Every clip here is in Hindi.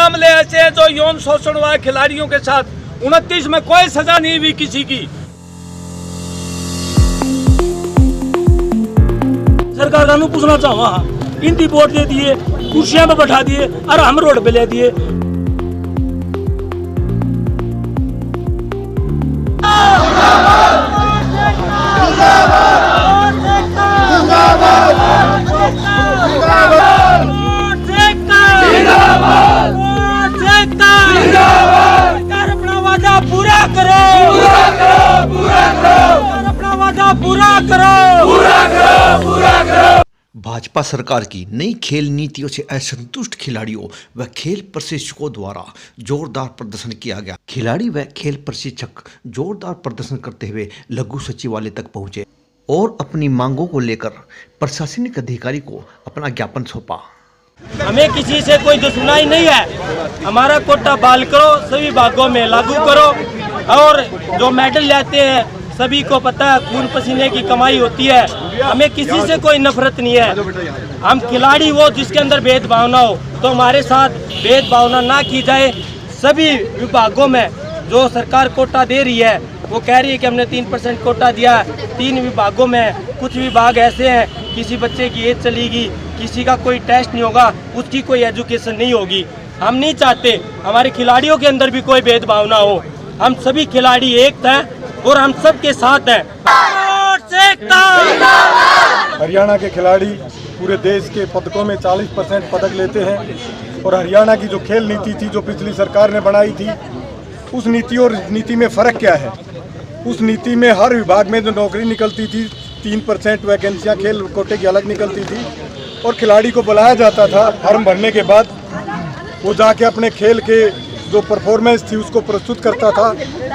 मामले ऐसे हैं जो यौन शोषण हुआ है खिलाड़ियों के साथ। 29 में कोई सजा नहीं हुई किसी की। सरकार का पूछना चाहूँगा, इनकी वोट दे दिए, कुर्सियां पे बैठा दिए और हम रोड पे ले दिए। अपना वादा पूरा करो, अपना वादा पूरा करो। भाजपा सरकार की नई खेल नीतियों से असंतुष्ट खिलाड़ियों व खेल प्रशिक्षकों द्वारा जोरदार प्रदर्शन किया गया। खिलाड़ी व खेल प्रशिक्षक जोरदार प्रदर्शन करते हुए लघु सचिवालय तक पहुंचे और अपनी मांगों को लेकर प्रशासनिक अधिकारी को अपना ज्ञापन सौंपा। हमें किसी से कोई दुश्मनी नहीं है। हमारा कोटा बहाल करो, सभी भागों में लागू करो। और जो मेडल लाते हैं सभी को पता है, खून पसीने की कमाई होती है। हमें किसी से कोई नफरत नहीं है। हम खिलाड़ी वो जिसके अंदर भेदभाव ना हो, तो हमारे साथ भेदभाव ना की जाए। सभी विभागों में जो सरकार कोटा दे रही है, वो कह रही है कि हमने 3% कोटा दिया है। 3 विभागों में कुछ विभाग ऐसे हैं, किसी बच्चे की एज चलेगी, किसी का कोई टेस्ट नहीं होगा, उसकी कोई एजुकेशन नहीं होगी। हम नहीं चाहते हमारे खिलाड़ियों के अंदर भी कोई भेदभाव ना हो। हम सभी खिलाड़ी एक हैं और हम सबके साथ हैं। हरियाणा के खिलाड़ी पूरे देश के पदकों में 40% पदक लेते हैं। और हरियाणा की जो खेल नीति थी, जो पिछली सरकार ने बनाई थी, उस नीति और नीति में फ़र्क क्या है? उस नीति में हर विभाग में जो नौकरी निकलती थी, 3% वैकेंसियाँ खेल कोटे की अलग निकलती थी और खिलाड़ी को बुलाया जाता था। फॉर्म भरने के बाद वो जाके अपने खेल के जो परफॉर्मेंस थी उसको प्रस्तुत करता था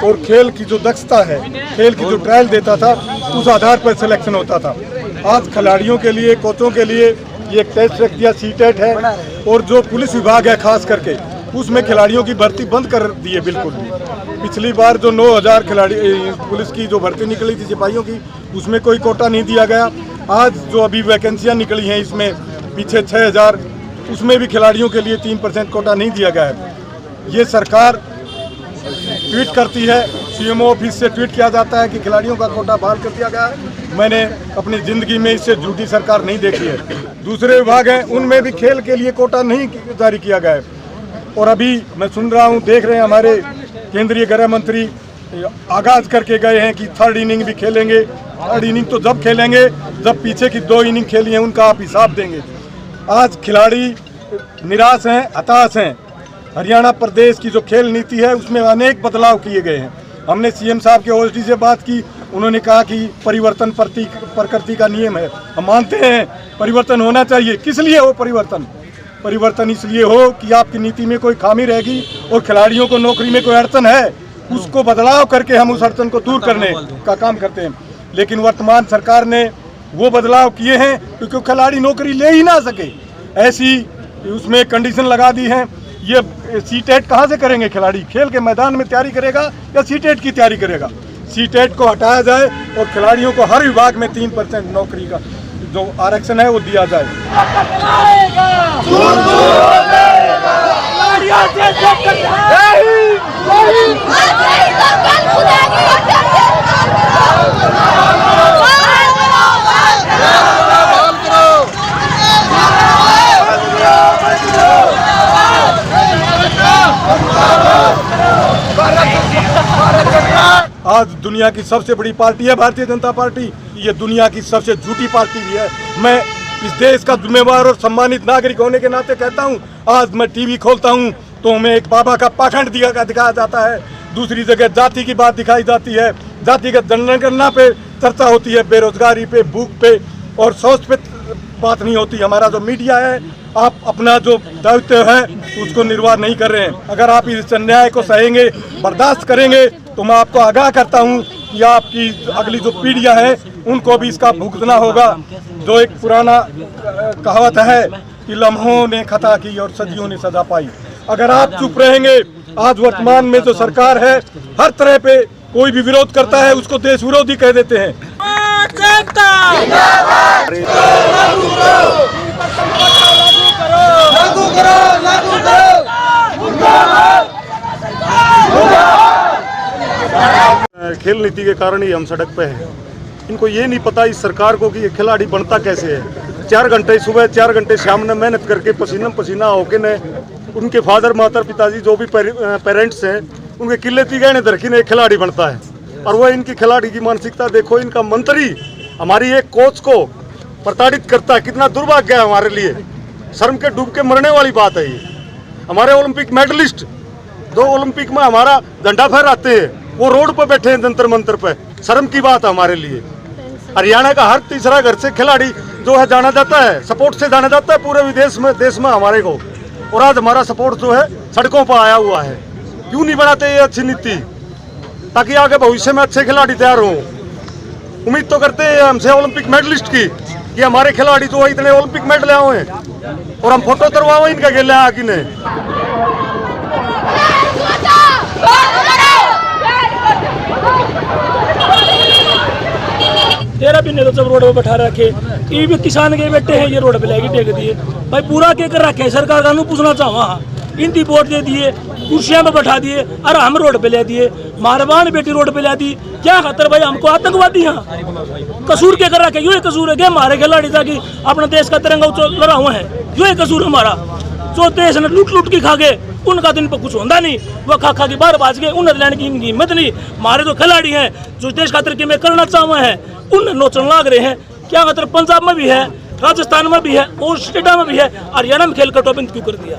और खेल की जो दक्षता है, खेल की जो ट्रायल देता था, उस आधार पर सिलेक्शन होता था। आज खिलाड़ियों के लिए, कोचों के लिए ये एक टेस्ट रख दिया, सीटेट है। और जो पुलिस विभाग है खास करके, उसमें खिलाड़ियों की भर्ती बंद कर दी है बिल्कुल भी। पिछली बार जो 9000 खिलाड़ी पुलिस की जो भर्ती निकली थी सिपाहियों की, उसमें कोई कोटा नहीं दिया गया। आज जो अभी वैकेंसियाँ निकली हैं इसमें पीछे 6000, उसमें भी खिलाड़ियों के लिए 3% कोटा नहीं दिया गया है। ये सरकार ट्वीट करती है, सीएमओ ऑफिस से ट्वीट किया जाता है कि खिलाड़ियों का कोटा बहाल कर दिया गया है। मैंने अपनी ज़िंदगी में इससे झूठी सरकार नहीं देखी है। दूसरे विभाग हैं, उनमें भी खेल के लिए कोटा नहीं जारी किया गया है। और अभी मैं सुन रहा हूँ, देख रहे हैं, हमारे केंद्रीय गृह मंत्री आगाज़ करके गए हैं कि 3rd इनिंग भी खेलेंगे। 3rd इनिंग तो जब खेलेंगे जब पीछे की 2 इनिंग खेली हैं उनका आप हिसाब देंगे। आज खिलाड़ी निराश हैं, हताश हैं। हरियाणा प्रदेश की जो खेल नीति है उसमें अनेक बदलाव किए गए हैं। हमने सीएम साहब के ओएसडी से बात की, उन्होंने कहा कि परिवर्तन प्रकृति का नियम है। हम मानते हैं परिवर्तन होना चाहिए। किस लिए हो परिवर्तन? परिवर्तन इसलिए हो कि आपकी नीति में कोई खामी रहेगी और खिलाड़ियों को नौकरी में कोई अड़चन है, उसको बदलाव करके हम उस अड़चन को दूर करने का काम करते हैं। लेकिन वर्तमान सरकार ने वो बदलाव किए हैं क्योंकि खिलाड़ी नौकरी ले ही ना सके, ऐसी उसमें कंडीशन लगा दी है। ये सीटेट कहाँ से करेंगे खिलाड़ी? खेल के मैदान में तैयारी करेगा या सीटेट की तैयारी करेगा? सीटेट को हटाया जाए और खिलाड़ियों को हर विभाग में 3% नौकरी का जो आरक्षण है वो दिया जाए। आज दुनिया की सबसे बड़ी पार्टी है भारतीय जनता पार्टी। ये दुनिया की सबसे झूठी पार्टी भी है। मैं इस देश का जिम्मेवार और सम्मानित नागरिक होने के नाते कहता हूँ, आज मैं टीवी खोलता हूँ तो हमें एक बाबा का पाखंड दिखाया जाता है, दूसरी जगह जाति की बात दिखाई जाती है, जातिगत जनगणना पे चर्चा होती है, बेरोजगारी पे, भूख पे और शौच पे बात नहीं होती। हमारा जो मीडिया है, आप अपना जो दायित्व है उसको निर्वाह नहीं कर रहे हैं। अगर आप इस अन्याय को सहेंगे, बर्दाश्त करेंगे, तो मैं आपको आगाह करता हूं कि आपकी अगली जो पीढ़ियां हैं उनको भी इसका भुगतना होगा। जो एक पुराना कहावत है कि लम्हों ने खता की और सदियों ने सजा पाई। अगर आप चुप रहेंगे, आज वर्तमान में जो सरकार है हर तरह पे कोई भी विरोध करता है उसको देश विरोधी कह देते हैं। खेल नीति के कारण ही हम सड़क पे हैं। इनको ये नहीं पता इस सरकार को कि ये खिलाड़ी बनता कैसे है। 4 घंटे सुबह 4 घंटे शाम ने मेहनत करके पसीना पसीना होके ने उनके फादर माता पिताजी जो भी पेरेंट्स हैं उनके किले ती गहने धरकी ने एक खिलाड़ी बनता है। और वह इनकी खिलाड़ी की मानसिकता देखो। इनका मंत्री हमारी एक कोच को प्रताड़ित करता है। कितना दुर्भाग्य है हमारे लिए। शर्म के डूब के मरने वाली बात है ये। हमारे ओलंपिक मेडलिस्ट 2 ओलंपिक में हमारा झंडा फहराते हैं, वो रोड पर बैठे हैं जंतर मंतर पे। शर्म की बात है हमारे लिए। हरियाणा का हर तीसरा घर से खिलाड़ी जो है जाना जाता है, सपोर्ट से जाना जाता है पूरे विदेश में देश में हमारे को। और आज हमारा सपोर्ट जो है सड़कों पर आया हुआ है। क्यों नहीं बनाते ये अच्छी नीति ताकि आगे भविष्य में अच्छे खिलाड़ी तैयार हों। उम्मीद तो करते हैं हमसे ओलंपिक मेडलिस्ट की कि हमारे खिलाड़ी जो है इतने ओलंपिक मेडल आए हैं और हम फोटो करवाओ इनका गेले आगे ने। तेरा भी नहीं तो जब रोड पे बैठा रखे ये भी किसान के बेटे हैं। ये रोड पे लेके टेक दिए भाई पूरा के कर रखे सरकार का पूछना चाहूँ। इनकी वोट दे दिए, कुर्सियां पे बैठा दिए और हम रोड पे ले दिए। मारवान बेटी रोड पे ले दी क्या खातर भाई हमको आतंकवादी। यहाँ कसूर के कर रखे यो कसूर है हमारे खिलाड़ी ताकि अपने देश का तिरंगा लड़ा हुआ है। यो कसूर हमारा जो देश ने लूट लूट के खा गए उनका दिन पर कुछ होता नहीं। वो खा खा के बाहर बाज गए। उन्हें लेने की इनकी हिम्मत नहीं। हमारे जो खिलाड़ी हैं जो देश खातर के में करना चाहते हैं उन नोचन लाग रहे हैं। क्या खातर पंजाब में भी है, राजस्थान में भी है, और स्टेटा में भी है। हरियाणा में खेल कटो बंद क्यों कर दिया?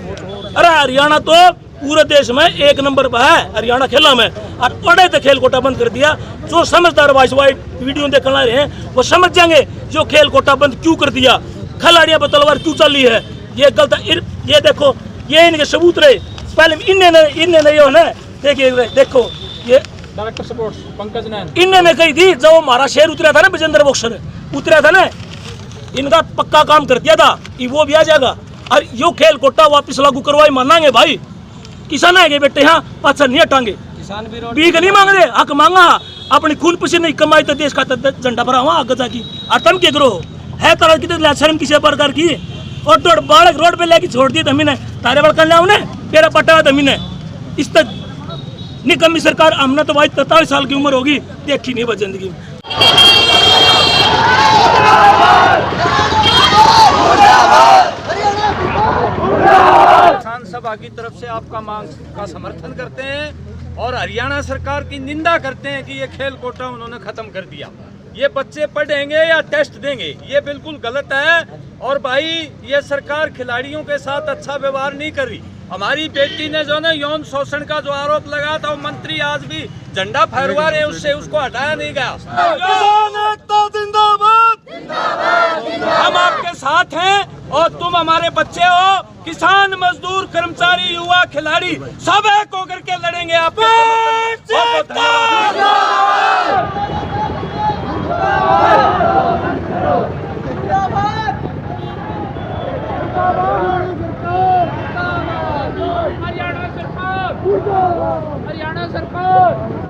अरे हरियाणा तो पूरे देश में 1 नंबर पर है। हरियाणा खेला में और बड़े तो खेल कोटा बंद कर दिया। जो समझदार वॉइस वाइट वीडियो देखने रहे हैं वो समझ जाएंगे जो खेल कोटा बंद क्यों कर दिया, खिलाड़ियों पर तलवार क्यों चली है। ये गलत। ये देखो ये इनके सबूत रहे। पहले इन्हें ये होना देखिए देखो ये डायरेक्टर स्पोर्ट्स पंकज नैन इन्होंने कही थी जब हमारा शेर उतरा था ना विजेंद्र बॉक्सर उतरा था ना इनका पक्का काम कर दिया था कि वो भी आ जाएगा और यो खेल कोटा वापस लागू करवाई मानेंगे भाई। किसान आएंगे बेटे यहाँ पाछा नहीं हटांगे। किसान भी बीक नहीं मांग रहे हक मांगा अपनी खून पसीने की कमाई तो देश का झंडा भरा हुआ आगे जाकी और तुम के करो है तरह की शर्म किसी प्रकार की। और तो बालक रोड पे लेके छोड़ दिए तमीने तारे बड़का ने तेरा पटा तमीने इस तक निकम्मी सरकार। हमने तो भाई 43 साल की उम्र होगी देखी नहीं बस जिंदगी में। किसान सभा की तरफ से आपका मांग का समर्थन करते हैं और हरियाणा सरकार की निंदा करते हैं कि ये खेल कोटा उन्होंने खत्म कर दिया। ये बच्चे पढ़ेंगे या टेस्ट देंगे, ये बिल्कुल गलत है। और भाई ये सरकार खिलाड़ियों के साथ अच्छा व्यवहार नहीं कर रही। हमारी बेटी ने जो ना यौन शोषण का जो आरोप लगा था वो मंत्री आज भी झंडा फहरवा रहे उससे उसको हटाया नहीं गया। हम आपके साथ हैं और तुम हमारे बच्चे हो। किसान मजदूर कर्मचारी युवा खिलाड़ी सब एक होकर के लड़ेंगे आपके।